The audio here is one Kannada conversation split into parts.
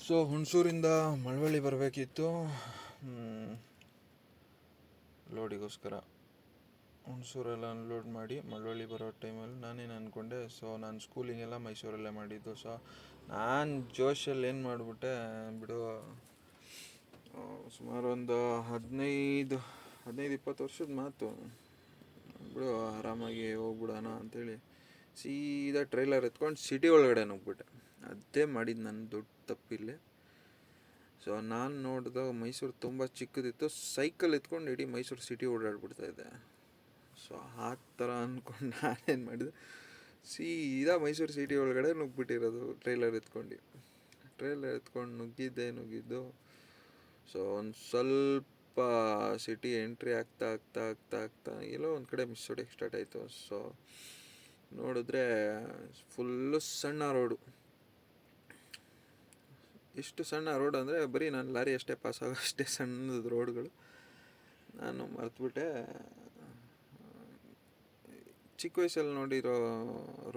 ಸೊ ಹುಣಸೂರಿಂದ ಮಳವಳ್ಳಿ ಬರಬೇಕಿತ್ತು ಲೋಡಿಗೋಸ್ಕರ. ಹುಣಸೂರೆಲ್ಲ ಅನ್ಲೋಡ್ ಮಾಡಿ ಮಳವಳ್ಳಿ ಬರೋ ಟೈಮಲ್ಲಿ ನಾನೇನು ಅಂದ್ಕೊಂಡೆ, ಸೊ ನಾನು ಸ್ಕೂಲಿಂಗೆಲ್ಲ ಮೈಸೂರಲ್ಲೇ ಮಾಡಿದ್ದು. ಸೊ ನಾನು ಜೋಶಲ್ಲಿ ಏನು ಮಾಡಿಬಿಟ್ಟೆ ಬಿಡು, ಸುಮಾರು ಒಂದು 15-20 ವರ್ಷದ ಮಾತು ಬಿಡು, ಆರಾಮಾಗಿ ಹೋಗ್ಬಿಡೋಣ ಅಂಥೇಳಿ ಸೀದಾ ಟ್ರೈಲರ್ ಎತ್ಕೊಂಡು ಸಿಟಿ ಒಳಗಡೆ ನುಗ್ಬಿಟ್ಟೆ. ಅದೇ ಮಾಡಿದ್ದು ನನ್ನ ದೊಡ್ಡ ತಪ್ಪಿಲ್ಲೇ. ಸೊ ನಾನು ನೋಡಿದಾಗ ಮೈಸೂರು ತುಂಬ ಚಿಕ್ಕದಿತ್ತು, ಸೈಕಲ್ ಎತ್ಕೊಂಡು ಇಡೀ ಮೈಸೂರು ಸಿಟಿ ಓಡಾಡ್ಬಿಡ್ತಾಯಿದ್ದೆ. ಸೊ ಆ ಥರ ಅಂದ್ಕೊಂಡು ನಾನೇನು ಮಾಡಿದೆ, ಸೀದಾ ಮೈಸೂರು ಸಿಟಿ ಒಳಗಡೆ ನುಗ್ಬಿಟ್ಟಿರೋದು ಟ್ರೈಲರ್ ಎತ್ಕೊಂಡು ನುಗ್ಗಿದ್ದು. ಸೊ ಒಂದು ಸ್ವಲ್ಪ ಸಿಟಿ ಎಂಟ್ರಿ ಆಗ್ತಾ ಎಲ್ಲೋ ಒಂದು ಕಡೆ ಮಿಸ್ ಹೊಡೆಯೋಕ್ಕೆ ಸ್ಟಾರ್ಟ್ ಆಯಿತು. ಸೊ ನೋಡಿದ್ರೆ ಫುಲ್ಲು ಸಣ್ಣ ರೋಡು. ಎಷ್ಟು ಸಣ್ಣ ರೋಡ್ ಅಂದರೆ ಬರೀ ನಾನು ಲಾರಿ ಅಷ್ಟೇ ಪಾಸ್ ಆಗೋ ಅಷ್ಟೇ ಸಣ್ಣದು ರೋಡ್ಗಳು. ನಾನು ಮರ್ತುಬಿಟ್ಟೆ, ಚಿಕ್ಕ ವಯಸ್ಸಲ್ಲಿ ನೋಡಿರೋ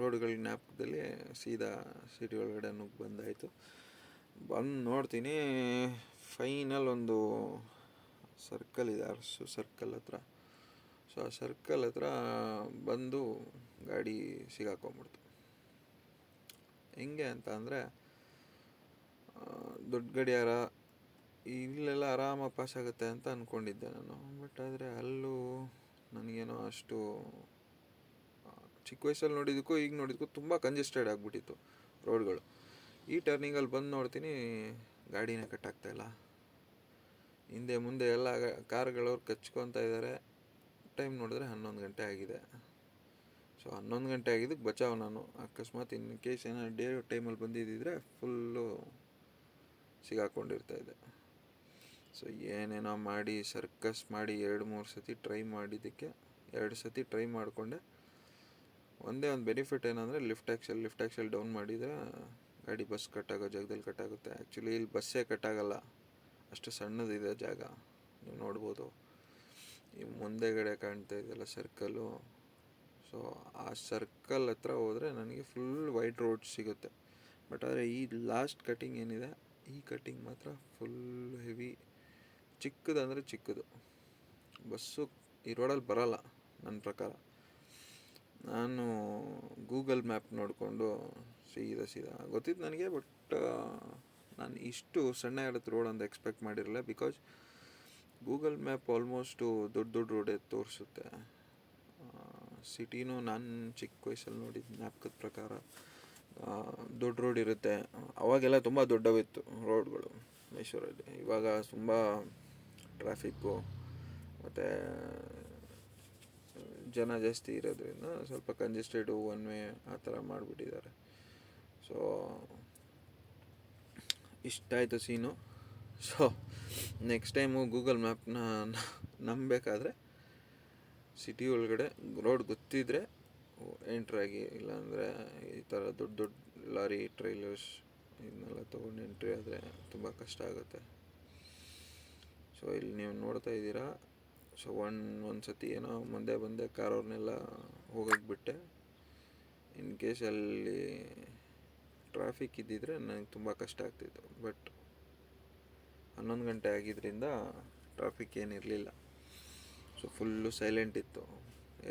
ರೋಡ್ಗಳ ಜ್ಞಾಪಕದಲ್ಲಿ ಸೀದಾ ಸಿಟಿ ಒಳಗಡೆ ಬಂದಾಯಿತು. ಬಂದು ನೋಡ್ತೀನಿ, ಫೈನಲ್ ಒಂದು ಸರ್ಕಲ್ ಇದೆ, ಅರಸು ಸರ್ಕಲ್ ಹತ್ರ. ಸೊ ಆ ಸರ್ಕಲ್ ಹತ್ರ ಬಂದು ಗಾಡಿ ಸಿಗಾಕೊಂಬಿಡ್ತು. ಹೆಂಗೆ ಅಂತ ಅಂದರೆ, ದೊಡ್ಡ ಗಡಿಯಾರ ಇಲ್ಲೆಲ್ಲ ಆರಾಮಾಗಿ ಪಾಸ್ ಆಗುತ್ತೆ ಅಂತ ಅಂದ್ಕೊಂಡಿದ್ದೆ ನಾನು. ಬಟ್ ಆದರೆ ಅಲ್ಲೂ ನನಗೇನೋ ಅಷ್ಟು, ಚಿಕ್ಕ ವಯಸ್ಸಲ್ಲಿ ನೋಡಿದ್ದಕ್ಕೂ ಈಗ ನೋಡಿದ್ದಕ್ಕೂ ತುಂಬ ಕಂಜೆಸ್ಟೆಡ್ ಆಗಿಬಿಟ್ಟಿತ್ತು ರೋಡ್ಗಳು. ಈ ಟರ್ನಿಂಗಲ್ಲಿ ಬಂದು ನೋಡ್ತೀನಿ, ಗಾಡಿನೇ ಕಟ್ಟಾಗ್ತಾಯಿಲ್ಲ. ಹಿಂದೆ ಮುಂದೆ ಎಲ್ಲ ಕಾರ್ಗಳವ್ರು ಕಚ್ಕೊತಾ ಇದ್ದಾರೆ. ಟೈಮ್ ನೋಡಿದ್ರೆ 11 ಗಂಟೆ ಆಗಿದೆ. ಸೊ 11 ಗಂಟೆ ಆಗಿದ್ದಕ್ಕೆ ಬಚಾವ್ ನಾನು. ಅಕಸ್ಮಾತ್ ಇನ್ ಕೇಸ್ ಏನಾದ್ರು ಡೇ ಟೈಮಲ್ಲಿ ಬಂದಿದ್ದಿದ್ರೆ ಫುಲ್ಲು ಸಿಗಾಕೊಂಡಿರ್ತಾಯಿದ್ದೆ. ಸೊ ಏನೇನೋ ಮಾಡಿ ಸರ್ಕಸ್ ಮಾಡಿ 2-3 ಸತಿ ಟ್ರೈ ಮಾಡಿದ್ದಕ್ಕೆ 2 ಸತಿ ಟ್ರೈ ಮಾಡಿಕೊಂಡೆ. ಒಂದೇ ಒಂದು ಬೆನಿಫಿಟ್ ಏನಂದರೆ ಲಿಫ್ಟ್ ಆ್ಯಕ್ಸಲ್ ಡೌನ್ ಮಾಡಿದರೆ ಗಾಡಿ ಬಸ್ ಕಟ್ಟಾಗೋ ಜಾಗದಲ್ಲಿ ಕಟ್ಟಾಗುತ್ತೆ. ಆ್ಯಕ್ಚುಲಿ ಇಲ್ಲಿ ಬಸ್ಸೇ ಕಟ್ಟಾಗಲ್ಲ, ಅಷ್ಟು ಸಣ್ಣದಿದೆ ಜಾಗ. ನೀವು ನೋಡ್ಬೋದು, ಈ ಮುಂದೆಗಡೆ ಕಾಣ್ತಾ ಇದೆಯಲ್ಲ ಸರ್ಕಲ್ಲು. ಸೊ ಆ ಸರ್ಕಲ್ ಹತ್ರ ಹೋದರೆ ನನಗೆ ಫುಲ್ ವೈಡ್ ರೋಡ್ ಸಿಗುತ್ತೆ. ಬಟ್ ಆದರೆ ಈ ಲಾಸ್ಟ್ ಕಟಿಂಗ್ ಏನಿದೆ, ಈ ಕಟಿಂಗ್ ಮಾತ್ರ ಫುಲ್ ಹೆವಿ, ಚಿಕ್ಕದಂದರೆ ಚಿಕ್ಕದು. ಬಸ್ಸು ಈ ರೋಡಲ್ಲಿ ಬರೋಲ್ಲ ನನ್ನ ಪ್ರಕಾರ. ನಾನು ಗೂಗಲ್ ಮ್ಯಾಪ್ ನೋಡಿಕೊಂಡು ಸೀದಾ ಗೊತ್ತಿತ್ತು ನನಗೆ. ಬಟ್ ನಾನು ಇಷ್ಟು ಸಣ್ಣ ಇರುತ್ತೆ ರೋಡ್ ಅಂತ ಎಕ್ಸ್ಪೆಕ್ಟ್ ಮಾಡಿರಲಿಲ್ಲ. ಬಿಕಾಸ್ ಗೂಗಲ್ ಮ್ಯಾಪ್ ಆಲ್ಮೋಸ್ಟು ದೊಡ್ಡ ರೋಡೇ ತೋರಿಸುತ್ತೆ. ಸಿಟಿನೂ ನಾನು ಚಿಕ್ಕ ವಯಸ್ಸಲ್ಲಿ ನೋಡಿದ ಜ್ಞಾಪಕದ ಪ್ರಕಾರ ದೊಡ್ಡ ರೋಡ್ ಇರುತ್ತೆ. ಅವಾಗೆಲ್ಲ ತುಂಬ ದೊಡ್ಡವಿತ್ತು ರೋಡ್ಗಳು ಮೈಸೂರಲ್ಲಿ. ಇವಾಗ ತುಂಬ ಟ್ರಾಫಿಕ್ಕು ಮತ್ತು ಜನ ಜಾಸ್ತಿ ಇರೋದ್ರಿಂದ ಸ್ವಲ್ಪ ಕಂಜೆಸ್ಟೆಡು, ಒನ್ ವೇ ಆ ಥರ ಮಾಡಿಬಿಟ್ಟಿದ್ದಾರೆ. ಸೊ ಇಷ್ಟಾಯಿತು scene. So next time Google ಮ್ಯಾಪ್ನ ನಂಬಬೇಕಾದ್ರೆ ಸಿಟಿ ಒಳಗಡೆ ರೋಡ್ ಗೊತ್ತಿದ್ದರೆ ಎಂಟ್ರಾಗಿ, ಇಲ್ಲಾಂದರೆ ಈ ಥರ ದೊಡ್ಡ ಲಾರಿ ಟ್ರೈಲರ್ಸ್ ಇದನ್ನೆಲ್ಲ ತೊಗೊಂಡು ಎಂಟ್ರಿ ಆದರೆ ತುಂಬ ಕಷ್ಟ ಆಗುತ್ತೆ. ಸೊ ಇಲ್ಲಿ ನೀವು ನೋಡ್ತಾ ಇದ್ದೀರಾ. ಸೊ ಒಂದು ಸತಿ ಏನೋ ಮುಂದೆ ಬಂದೆ ಕಾರವ್ರನ್ನೆಲ್ಲ ಹೋಗಕ್ಕೆ ಬಿಟ್ಟೆ. ಇನ್ ಕೇಸ್ ಅಲ್ಲಿ ಟ್ರಾಫಿಕ್ ಇದ್ದಿದ್ರೆ ನನಗೆ ತುಂಬ ಕಷ್ಟ ಆಗ್ತಿತ್ತು. ಬಟ್ 11 ಗಂಟೆ ಆಗಿದ್ದರಿಂದ ಟ್ರಾಫಿಕ್ ಏನಿರಲಿಲ್ಲ. ಸೊ ಫುಲ್ಲು ಸೈಲೆಂಟ್ ಇತ್ತು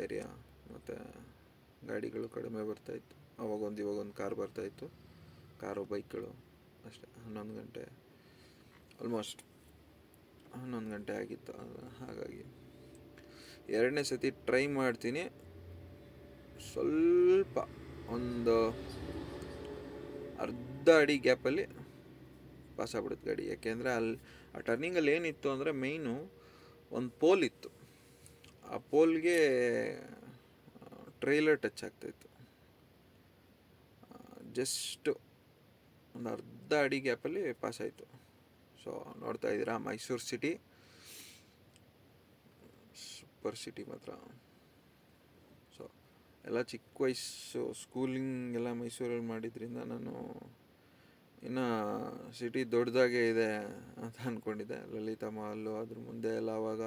ಏರಿಯಾ, ಮತ್ತು ಗಾಡಿಗಳು ಕಡಿಮೆ ಬರ್ತಾಯಿತ್ತು. ಇವಾಗೊಂದು ಕಾರ್ ಬರ್ತಾಯಿತ್ತು, ಕಾರು ಬೈಕ್ಗಳು ಅಷ್ಟೇ. 11 ಗಂಟೆ ಆಲ್ಮೋಸ್ಟ್ 11 ಗಂಟೆ ಆಗಿತ್ತು. ಹಾಗಾಗಿ 2ನೇ ಸತಿ ಟ್ರೈ ಮಾಡ್ತೀನಿ. ಸ್ವಲ್ಪ ಒಂದು ಅರ್ಧ ಅಡಿ ಗ್ಯಾಪಲ್ಲಿ ಪಾಸ್ ಆಗ್ಬಿಡುತ್ತೆ ಗಾಡಿ. ಯಾಕೆಂದರೆ ಅಲ್ಲಿ ಆ ಟರ್ನಿಂಗಲ್ಲಿ ಏನಿತ್ತು ಅಂದರೆ ಮೇಯ್ನು ಒಂದು ಪೋಲ್ ಇತ್ತು. ಆ ಪೋಲ್ಗೆ ಟ್ರೈಲರ್ ಟಚ್ ಆಗ್ತಾಯಿತ್ತು. ಜಸ್ಟ್ ಒಂದು ಅರ್ಧ ಅಡಿ ಗ್ಯಾಪಲ್ಲಿ ಪಾಸ್ ಆಯಿತು. ಸೊ ನೋಡ್ತಾ ಇದ್ದೀರಾ, ಮೈಸೂರು ಸಿಟಿ ಸೂಪರ್ ಸಿಟಿ ಮಾತ್ರ. ಸೊ ಎಲ್ಲ ಚಿಕ್ಕ ವಯಸ್ಸು ಸ್ಕೂಲಿಂಗ್ ಎಲ್ಲ ಮೈಸೂರಲ್ಲಿ ಮಾಡಿದ್ರಿಂದ ನಾನು ಇನ್ನು ಸಿಟಿ ದೊಡ್ಡದಾಗೇ ಇದೆ ಅಂತ ಅಂದ್ಕೊಂಡಿದ್ದೆ. ಲಲಿತಾ ಮಹಲ್ಲು ಅದ್ರ ಮುಂದೆ ಎಲ್ಲ. ಆವಾಗ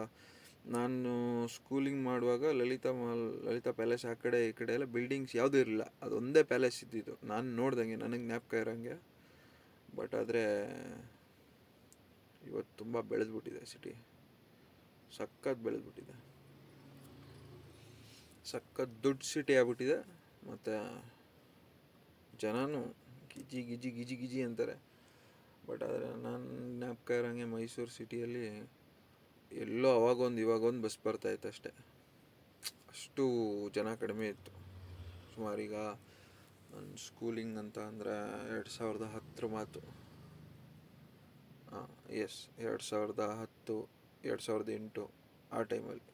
ನಾನು ಸ್ಕೂಲಿಂಗ್ ಮಾಡುವಾಗ ಲಲಿತಾ ಪ್ಯಾಲೇಸ್ ಆ ಕಡೆ ಈ ಕಡೆ ಎಲ್ಲ ಬಿಲ್ಡಿಂಗ್ಸ್ ಯಾವುದೂ ಇರಲಿಲ್ಲ. ಅದೊಂದೇ ಪ್ಯಾಲೇಸ್ ಇದ್ದಿದ್ದು ನಾನು ನೋಡ್ದಂಗೆ, ನನಗೆ ಜ್ಞಾಪಕ ಇರೋಂಗೆ. ಬಟ್ ಆದರೆ ಇವತ್ತು ತುಂಬ ಬೆಳೆದ್ಬಿಟ್ಟಿದೆ ಸಿಟಿ, ಸಖತ್ ಬೆಳೆದ್ಬಿಟ್ಟಿದೆ, ಸಖತ್ ದುಡ್ಡು ಸಿಟಿ ಆಗ್ಬಿಟ್ಟಿದೆ. ಮತ್ತು ಜನನೂ ಗಿಜಿ ಗಿಜಿ ಗಿಜಿ ಗಿಜಿ ಅಂತಾರೆ. ಬಟ್ ಆದರೆ ನಾನು ಜ್ಞಾಪಕ ಇರೋಂಗೆ ಮೈಸೂರು ಸಿಟಿಯಲ್ಲಿ ಎಲ್ಲೋ ಇವಾಗೊಂದು ಬಸ್ ಬರ್ತಾಯಿತ್ತು ಅಷ್ಟೇ, ಅಷ್ಟು ಜನ ಕಡಿಮೆ ಇತ್ತು. ಸುಮಾರು ಈಗ ನನ್ನ ಸ್ಕೂಲಿಂಗ್ ಅಂತ ಅಂದರೆ 2010 ಮಾತು. ಎಸ್, 2010, 2008 ಆ ಟೈಮಲ್ಲಿ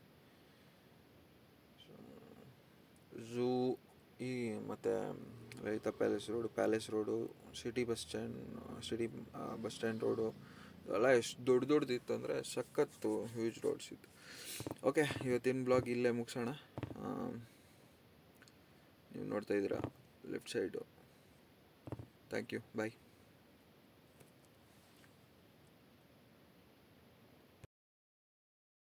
ಝೂ ಈ ಮತ್ತು Lalitha palace road, city bus stand road ಎಲ್ಲ ಎಷ್ಟು ದೊಡ್ಡದಿತ್ತು ಅಂದರೆ ಸಖತ್ತು ಹ್ಯೂಜ್ ರೋಡ್ಸ್ ಇತ್ತು. ಓಕೆ, ಇವತ್ತಿನ ಬ್ಲಾಗ್ ಇಲ್ಲೇ ಮುಗಿಸೋಣ. ನೀವು ನೋಡ್ತಾ ಇದ್ದೀರಾ left side. Thank you, bye.